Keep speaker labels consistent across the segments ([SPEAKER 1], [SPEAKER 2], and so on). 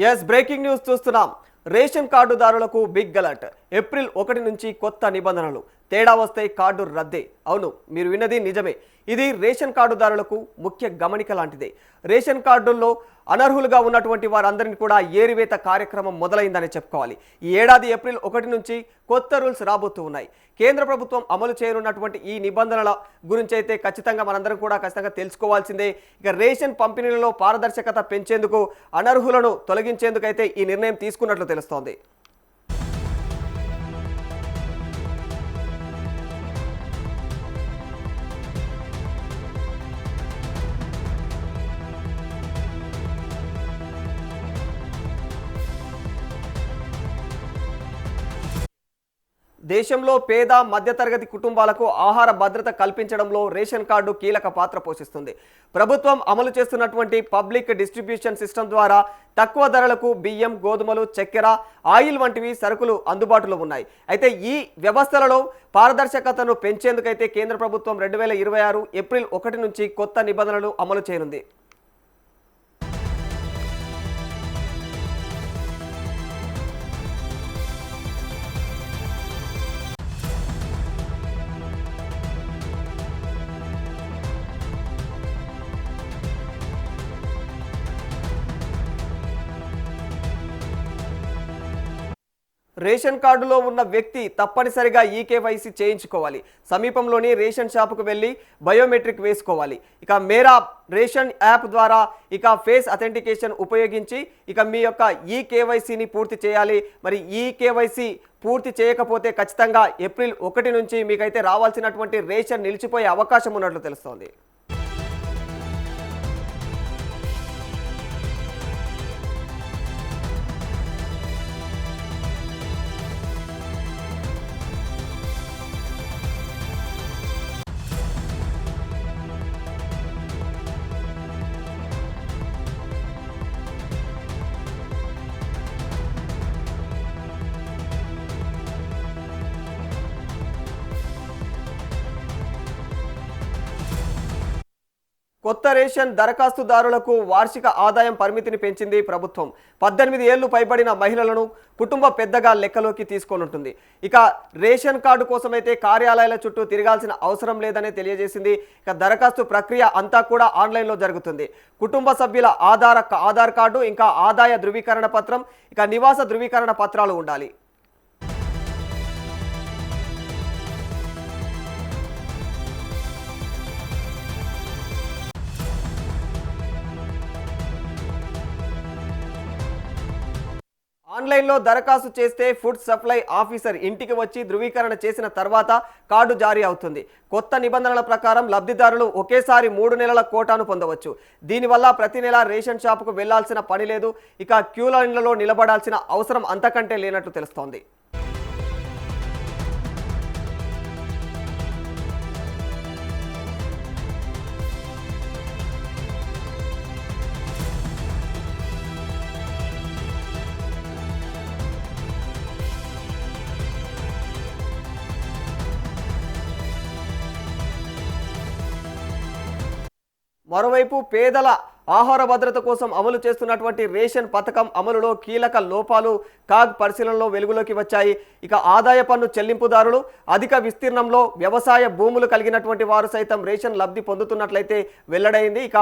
[SPEAKER 1] Yes breaking news చూస్తున్నాం. Ration కార్డుదారులకు big alert. April 1 నుంచి కొత్త నిబంధనలు. తేడా వస్తే కార్డు రద్దే. అవును, మీరు విన్నది నిజమే. ఇది రేషన్ కార్డుదారులకు ముఖ్య గమనిక లాంటిదే. రేషన్ కార్డుల్లో అనర్హులుగా ఉన్నటువంటి వారందరినీ కూడా ఏరివేత కార్యక్రమం మొదలైందని చెప్పుకోవాలి. ఈ ఏడాది ఏప్రిల్ 1 నుంచి కొత్త రూల్స్ రాబోతూ ఉన్నాయి. కేంద్ర ప్రభుత్వం అమలు చేయనున్నటువంటి ఈ నిబంధనల గురించి అయితే ఖచ్చితంగా మనందరం కూడా ఖచ్చితంగా తెలుసుకోవాల్సిందే. ఇక రేషన్ పంపిణీలలో పారదర్శకత పెంచేందుకు, అనర్హులను తొలగించేందుకైతే ఈ నిర్ణయం తీసుకున్నట్లు తెలుస్తోంది. దేశంలో పేద మధ్యతరగతి కుటుంబాలకు ఆహార భద్రత కల్పించడంలో రేషన్ కార్డు కీలక పాత్ర పోషిస్తుంది. ప్రభుత్వం అమలు చేస్తున్నటువంటి పబ్లిక్ డిస్ట్రిబ్యూషన్ సిస్టమ్ ద్వారా తక్కువ ధరలకు బియ్యం, గోధుమలు, చక్కెర, ఆయిల్ వంటివి సరుకులు అందుబాటులో ఉన్నాయి. అయితే ఈ వ్యవస్థలలో పారదర్శకతను పెంచేందుకైతే కేంద్ర ప్రభుత్వం 2026 ఏప్రిల్ 1 నుంచి కొత్త నిబంధనలు అమలు చేయనుంది. రేషన్ కార్డులో ఉన్న వ్యక్తి తప్పనిసరిగా ఈకేవైసీ చేయించుకోవాలి. సమీపంలోని రేషన్ షాపుకు వెళ్ళి బయోమెట్రిక్ వేసుకోవాలి. ఇక మేరా రేషన్ యాప్ ద్వారా ఇక ఫేస్ అథెంటికేషన్ ఉపయోగించి ఇక మీ యొక్క ఈకేవైసీని పూర్తి చేయాలి. మరి ఈకేవైసీ పూర్తి చేయకపోతే ఖచ్చితంగా ఏప్రిల్ 1 నుంచి మీకైతే రావాల్సినటువంటి రేషన్ నిలిచిపోయే అవకాశం ఉన్నట్లు తెలుస్తోంది. కొత్త రేషన్ దరఖాస్తుదారులకు వార్షిక ఆదాయం పరిమితిని పెంచింది ప్రభుత్వం. 18 ఏళ్లు పైబడిన మహిళలను కుటుంబ పెద్దగా లెక్కలోకి తీసుకోనుంటుంది. ఇక రేషన్ కార్డు కోసమైతే కార్యాలయాల చుట్టూ తిరగాల్సిన అవసరం లేదని తెలియజేసింది. ఇక దరఖాస్తు ప్రక్రియ అంతా కూడా ఆన్లైన్లో జరుగుతుంది. కుటుంబ సభ్యుల ఆధార్ కార్డు, ఇంకా ఆదాయ ధృవీకరణ పత్రం, ఇక నివాస ధృవీకరణ పత్రాలు ఉండాలి. ఆన్లైన్లో దరఖాస్తు చేస్తే ఫుడ్ సప్లై ఆఫీసర్ ఇంటికి వచ్చి ధృవీకరణ చేసిన తర్వాత కార్డు జారీ అవుతుంది. కొత్త నిబంధనల ప్రకారం లబ్ధిదారులు ఒకేసారి 3 నెలల కోటాను పొందవచ్చు. దీనివల్ల ప్రతి నెల రేషన్ షాపుకు వెళ్లాల్సిన పని లేదు. ఇక క్యూ లైన్లలో నిలబడాల్సిన అవసరం అంతకంటే లేనట్లు తెలుస్తోంది. మరోవైపు పేదల ఆహార భద్రత కోసం అమలు చేస్తున్నటువంటి రేషన్ పథకం అమలులో కీలక లోపాలు కాగ్ పరిశీలనలో వెలుగులోకి వచ్చాయి. ఇక ఆదాయ పన్ను చెల్లింపుదారులు, అధిక విస్తీర్ణంలో వ్యవసాయ భూములు కలిగినటువంటి వారు సైతం రేషన్ లబ్ధి పొందుతున్నట్లయితే వెల్లడైంది. ఇక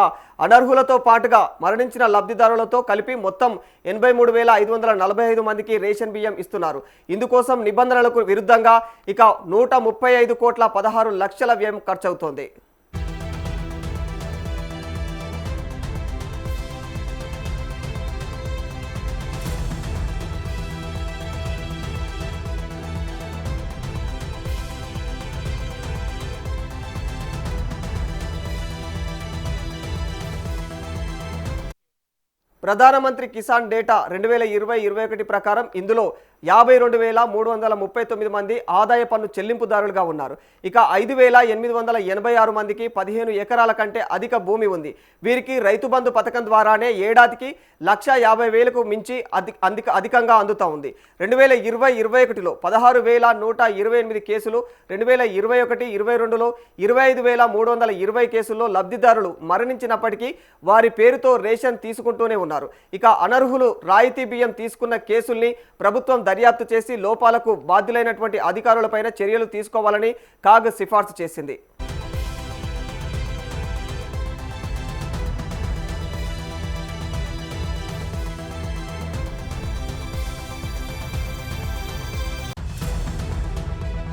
[SPEAKER 1] అనర్హులతో పాటుగా మరణించిన లబ్ధిదారులతో కలిపి మొత్తం 83,545 మందికి రేషన్ బియ్యం ఇస్తున్నారు. ఇందుకోసం నిబంధనలకు విరుద్ధంగా ఇక 135,16,00,000 వ్యయం ఖర్చవుతోంది. ప్రధానమంత్రి కిసాన్ డేటా 2020-21 ప్రకారం ఇందులో 52,339 మంది ఆదాయ పన్ను చెల్లింపుదారులుగా ఉన్నారు. ఇక 5,886 మందికి 15 ఎకరాల కంటే అధిక భూమి ఉంది. వీరికి రైతు బంధు పథకం ద్వారానే ఏడాదికి 1,50,000కు మించి అధికంగా అందుతా ఉంది. 2020-21లో 16,128 కేసులు, 2021-22లో 25,320 కేసుల్లో లబ్ధిదారులు మరణించినప్పటికీ వారి పేరుతో రేషన్ తీసుకుంటూనే ఉన్నారు. ఇక అనర్హులు రాయితీ బియ్యం తీసుకున్న కేసుల్ని ప్రభుత్వం దర్యాప్తు చేసి లోపాలకు బాధ్యులైనటువంటి అధికారులపైన చర్యలు తీసుకోవాలని కాగ్ సిఫార్సు చేసింది.